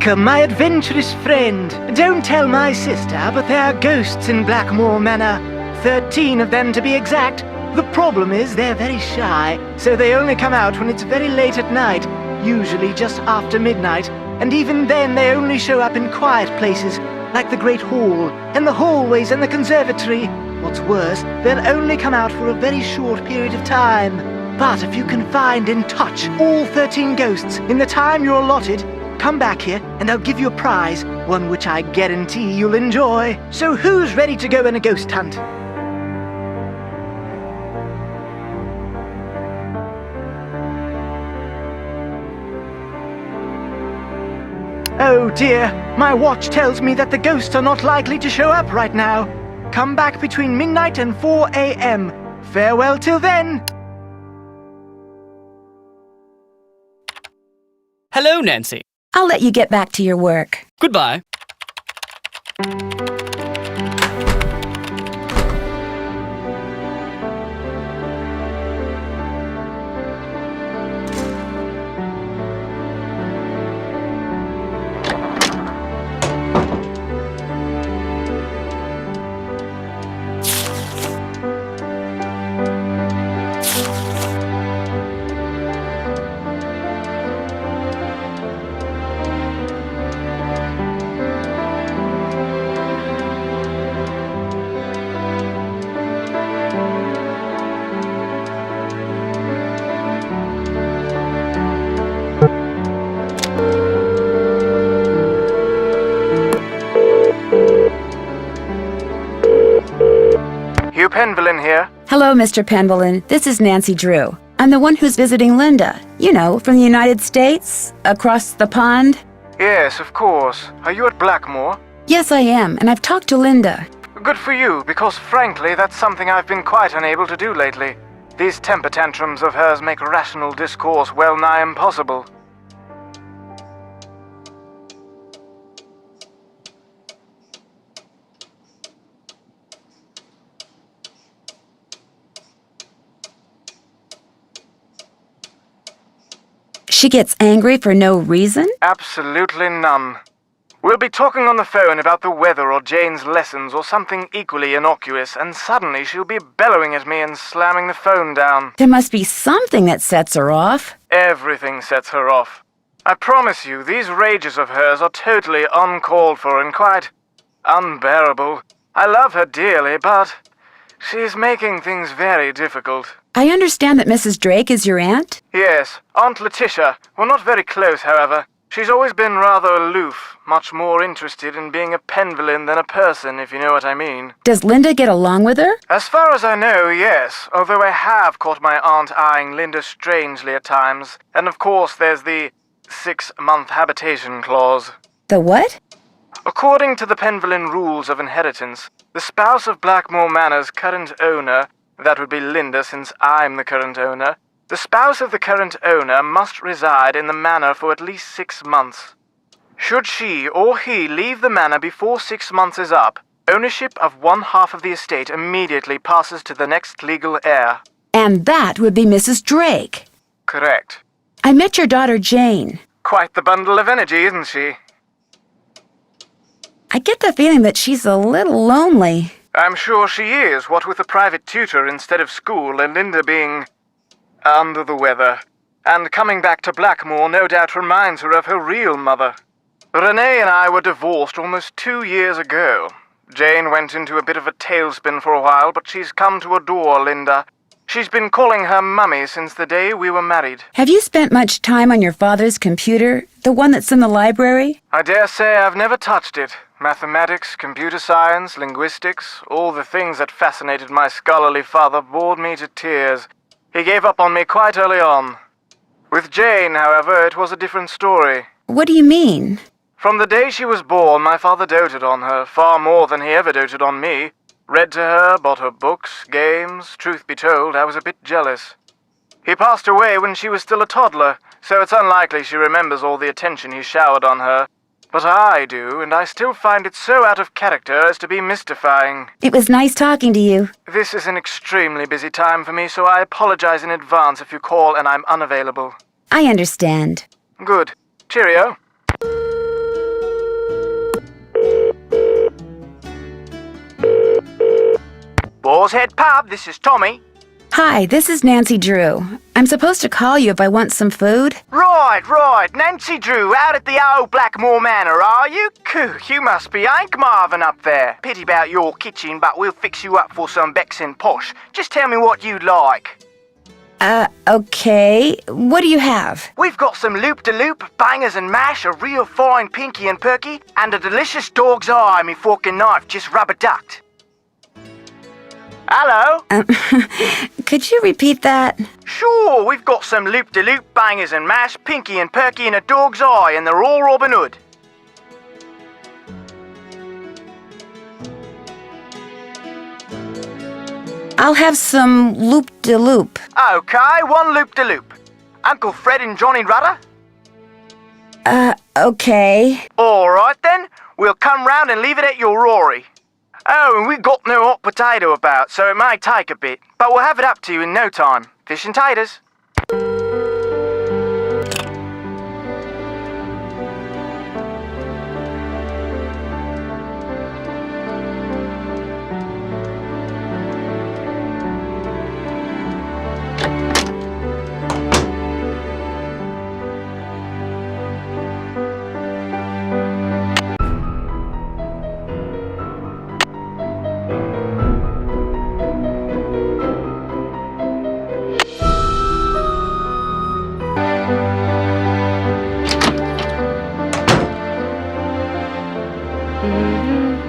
Welcome, my adventurous friend. Don't tell my sister, but there are ghosts in Blackmoor Manor. 13 of them to be exact. The problem is they're very shy, so they only come out when it's very late at night, usually just after midnight, and even then they only show up in quiet places, like the Great Hall, and the hallways and the conservatory. What's worse, they'll only come out for a very short period of time. But if you can find and touch all 13 ghosts in the time you're allotted, come back here and I'll give you a prize, one which I guarantee you'll enjoy. So who's ready to go on a ghost hunt? Oh dear, my watch tells me that the ghosts are not likely to show up right now. Come back between midnight and 4 a.m. Farewell till then. Hello, Nancy. I'll let you get back to your work. Goodbye. Hugh Penvillin here. Hello, Mr. Penvillin. This is Nancy Drew. I'm the one who's visiting Linda. You know, from the United States, across the pond. Yes, of course. Are you at Blackmoor? Yes, I am, and I've talked to Linda. Good for you, because frankly, that's something I've been quite unable to do lately. These temper tantrums of hers make rational discourse well nigh impossible. She gets angry for no reason? Absolutely none. We'll be talking on the phone about the weather or Jane's lessons or something equally innocuous, and suddenly she'll be bellowing at me and slamming the phone down. There must be something that sets her off. Everything sets her off. I promise you, these rages of hers are totally uncalled for and quite unbearable. I love her dearly, but she's making things very difficult. I understand that Mrs. Drake is your aunt? Yes, Aunt Letitia. We're not very close, however. She's always been rather aloof, much more interested in being a Penvillin than a person, if you know what I mean. Does Linda get along with her? As far as I know, yes, although I have caught my aunt eyeing Linda strangely at times. And of course there's the 6-month habitation clause. The what? According to the Penvillin rules of inheritance, the spouse of Blackmoor Manor's current owner, that would be Linda since I'm the current owner, the spouse of the current owner must reside in the manor for at least 6 months. Should she or he leave the manor before 6 months is up, ownership of one half of the estate immediately passes to the next legal heir. And that would be Mrs. Drake. Correct. I met your daughter Jane. Quite the bundle of energy, isn't she? I get the feeling that she's a little lonely. I'm sure she is, what with a private tutor instead of school and Linda being under the weather. And coming back to Blackmoor no doubt reminds her of her real mother. Renee and I were divorced almost 2 years ago. Jane went into a bit of a tailspin for a while, but she's come to adore Linda. She's been calling her Mummy since the day we were married. Have you spent much time on your father's computer? The one that's in the library? I dare say I've never touched it. Mathematics, computer science, linguistics, all the things that fascinated my scholarly father bored me to tears. He gave up on me quite early on. With Jane, however, it was a different story. What do you mean? From the day she was born, my father doted on her, far more than he ever doted on me. Read to her, bought her books, games. Truth be told, I was a bit jealous. He passed away when she was still a toddler, so it's unlikely she remembers all the attention he showered on her. But I do, and I still find it so out of character as to be mystifying. It was nice talking to you. This is an extremely busy time for me, so I apologize in advance if you call and I'm unavailable. I understand. Good. Cheerio. Boar's Head Pub, this is Tommy. Hi, this is Nancy Drew. I'm supposed to call you if I want some food. Right. Nancy Drew, out at the old Blackmoor Manor, are you? Coo, you must be Hank Marvin up there. Pity about your kitchen, but we'll fix you up for some Becks posh. Just tell me what you'd like. Okay. What do you have? We've got some loop-de-loop, bangers and mash, a real fine pinky and perky, and a delicious dog's eye, me fork and knife just rubber-ducked. Hello? Could you repeat that? Sure, we've got some loop-de-loop, bangers and mash, pinky and perky, and a dog's eye, and they're all Robin Hood. I'll have some loop-de-loop. Okay, one loop-de-loop. Uncle Fred and Johnny Rudder? Okay. All right then, we'll come round and leave it at your Rory. Oh, and we've got no hot potato about, so it may take a bit, but we'll have it up to you in no time. Fish and taters.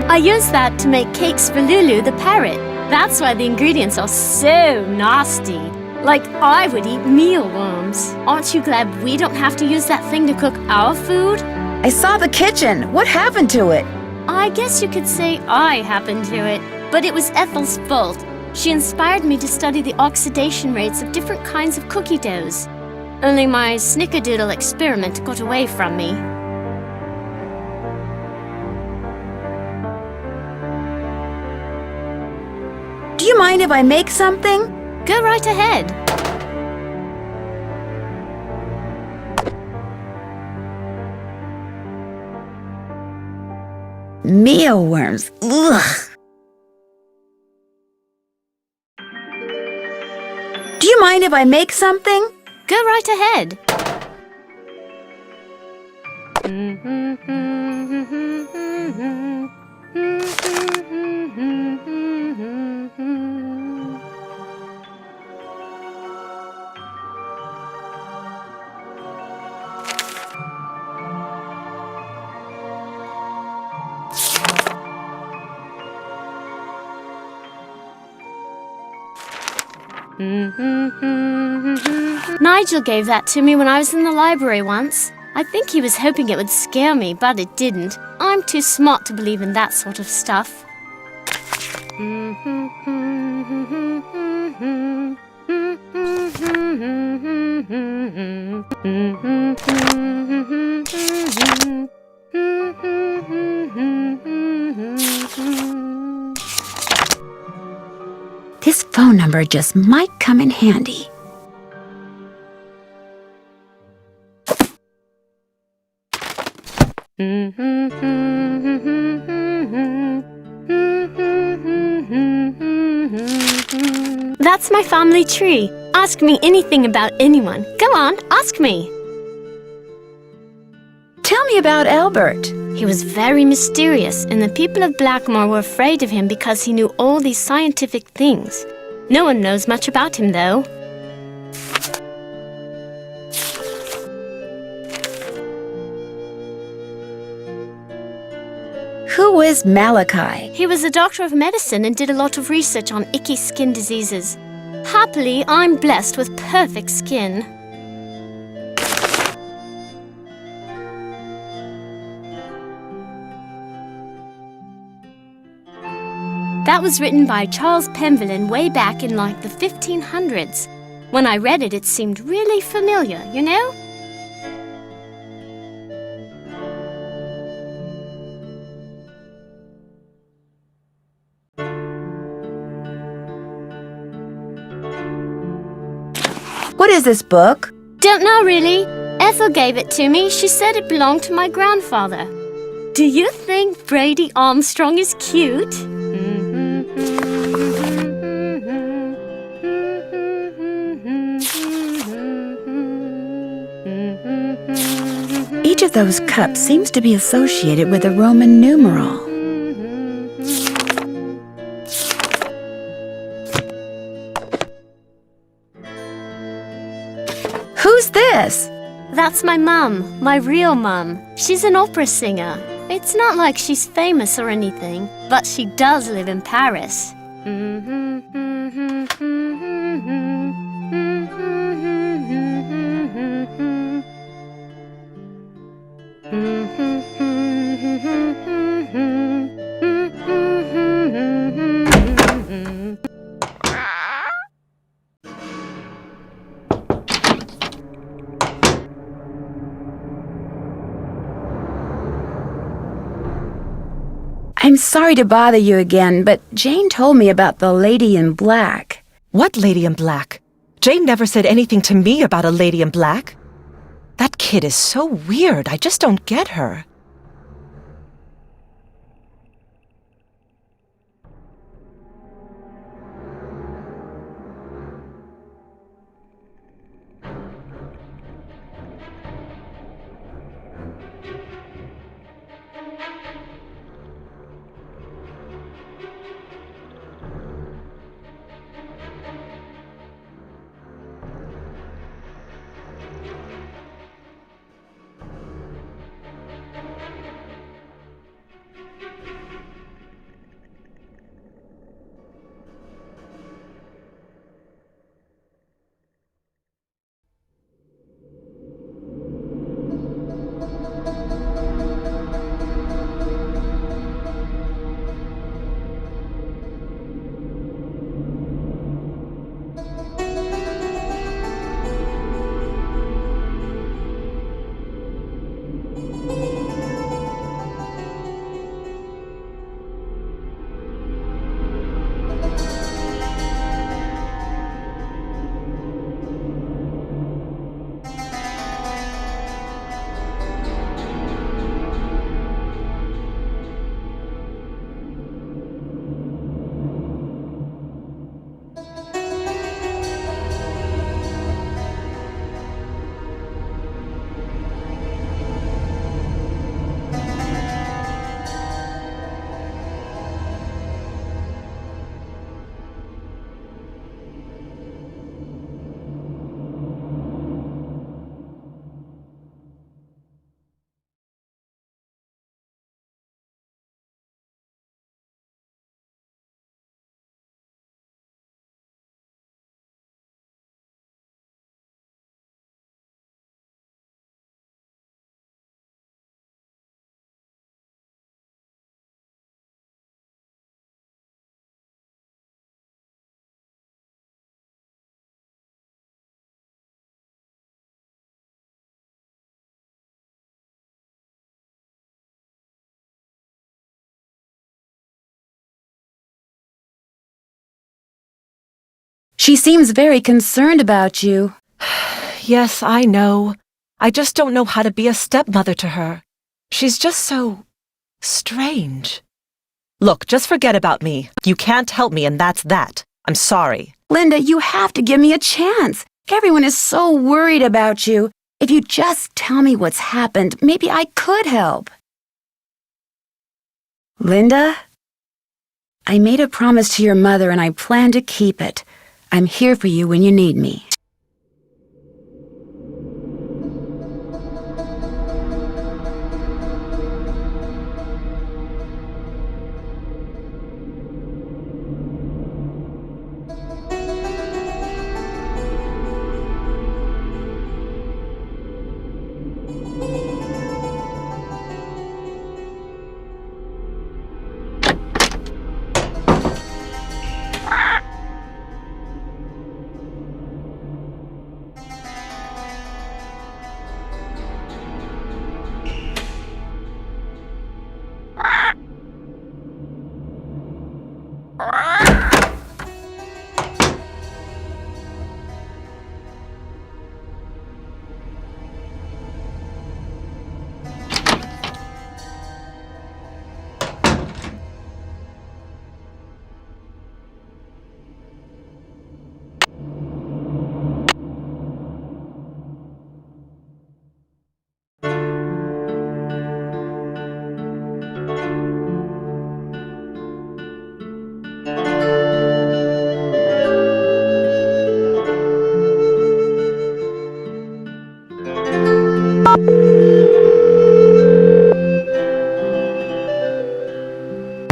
I used that to make cakes for Lulu the parrot. That's why the ingredients are so nasty. Like I would eat mealworms. Aren't you glad we don't have to use that thing to cook our food? I saw the kitchen. What happened to it? I guess you could say I happened to it. But it was Ethel's fault. She inspired me to study the oxidation rates of different kinds of cookie doughs. Only my snickerdoodle experiment got away from me. Do you mind if I make something? Go right ahead. Mealworms. Ugh. Do you mind if I make something? Go right ahead. Nigel gave that to me when I was in the library once. I think he was hoping it would scare me, but it didn't. I'm too smart to believe in that sort of stuff. This phone number just might come in handy. That's my family tree. Ask me anything about anyone. Go on, ask me. Tell me about Albert. He was very mysterious, and the people of Blackmoor were afraid of him because he knew all these scientific things. No one knows much about him, though. Who is Malachi? He was a doctor of medicine and did a lot of research on icky skin diseases. Happily, I'm blessed with perfect skin. That was written by Charles Penvillin way back in like the 1500s. When I read it, it seemed really familiar, you know? What is this book? Don't know, really. Ethel gave it to me. She said it belonged to my grandfather. Do you think Brady Armstrong is cute? those cups seems to be associated with a Roman numeral. Who's this? That's my mum, my real mum. She's an opera singer. It's not like she's famous or anything, but she does live in Paris. I'm sorry to bother you again, but Jane told me about the lady in black. What lady in black? Jane never said anything to me about a lady in black. That kid is so weird. I just don't get her. She seems very concerned about you. Yes, I know. I just don't know how to be a stepmother to her. She's just so strange. Look, just forget about me. You can't help me, and that's that. I'm sorry. Linda, you have to give me a chance. Everyone is so worried about you. If you just tell me what's happened, maybe I could help. Linda, I made a promise to your mother and I plan to keep it. I'm here for you when you need me.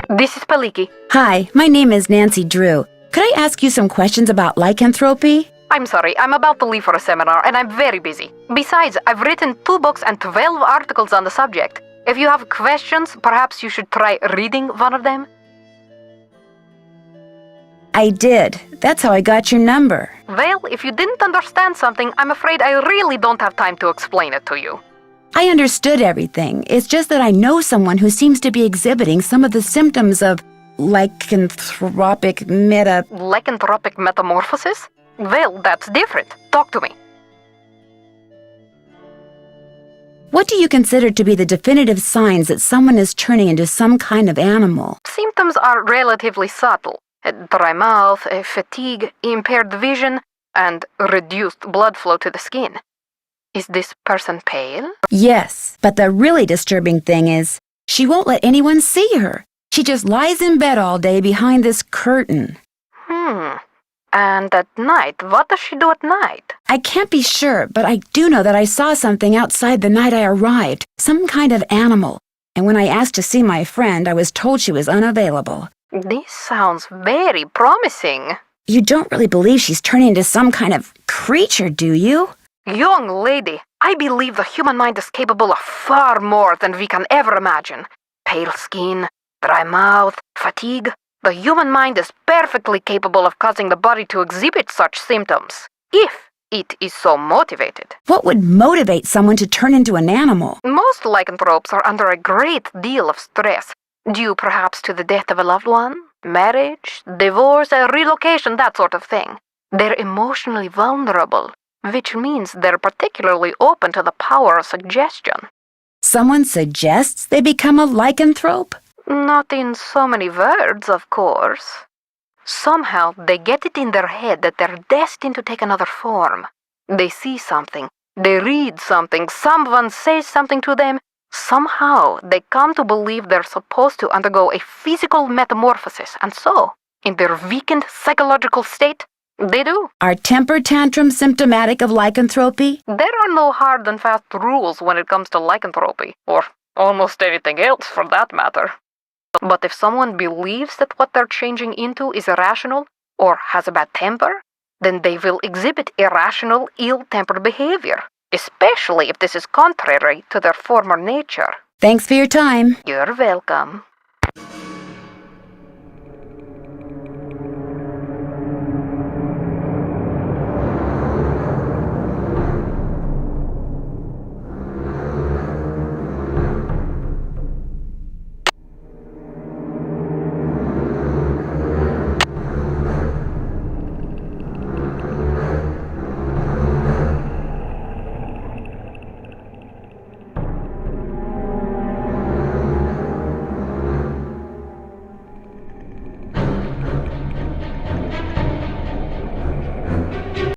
This is Paliki. Hi, my name is Nancy Drew. Could I ask you some questions about lycanthropy? I'm sorry, I'm about to leave for a seminar and I'm very busy. Besides, I've written 2 books and 12 articles on the subject. If you have questions, perhaps you should try reading one of them. I did. That's how I got your number. Well, if you didn't understand something, I'm afraid I really don't have time to explain it to you. I understood everything. It's just that I know someone who seems to be exhibiting some of the symptoms of lycanthropic Lycanthropic metamorphosis? Well, that's different. Talk to me. What do you consider to be the definitive signs that someone is turning into some kind of animal? Symptoms are relatively subtle. Dry mouth, fatigue, impaired vision, and reduced blood flow to the skin. Is this person pale? Yes, but the really disturbing thing is she won't let anyone see her. She just lies in bed all day behind this curtain. And at night, what does she do at night? I can't be sure, but I do know that I saw something outside the night I arrived, some kind of animal. And when I asked to see my friend, I was told she was unavailable. This sounds very promising. You don't really believe she's turning into some kind of creature, do you? Young lady, I believe the human mind is capable of far more than we can ever imagine. Pale skin, dry mouth, fatigue. The human mind is perfectly capable of causing the body to exhibit such symptoms, if it is so motivated. What would motivate someone to turn into an animal? Most lycanthropes are under a great deal of stress, due perhaps to the death of a loved one, marriage, divorce, a relocation, that sort of thing. They're emotionally vulnerable, which means they're particularly open to the power of suggestion. Someone suggests they become a lycanthrope? Not in so many words, of course. Somehow they get it in their head that they're destined to take another form. They see something, they read something, someone says something to them. Somehow they come to believe they're supposed to undergo a physical metamorphosis, and so, in their weakened psychological state, they do. Are temper tantrums symptomatic of lycanthropy? There are no hard and fast rules when it comes to lycanthropy, or almost anything else for that matter. But if someone believes that what they're changing into is irrational or has a bad temper, then they will exhibit irrational, ill-tempered behavior, especially if this is contrary to their former nature. Thanks for your time. You're welcome.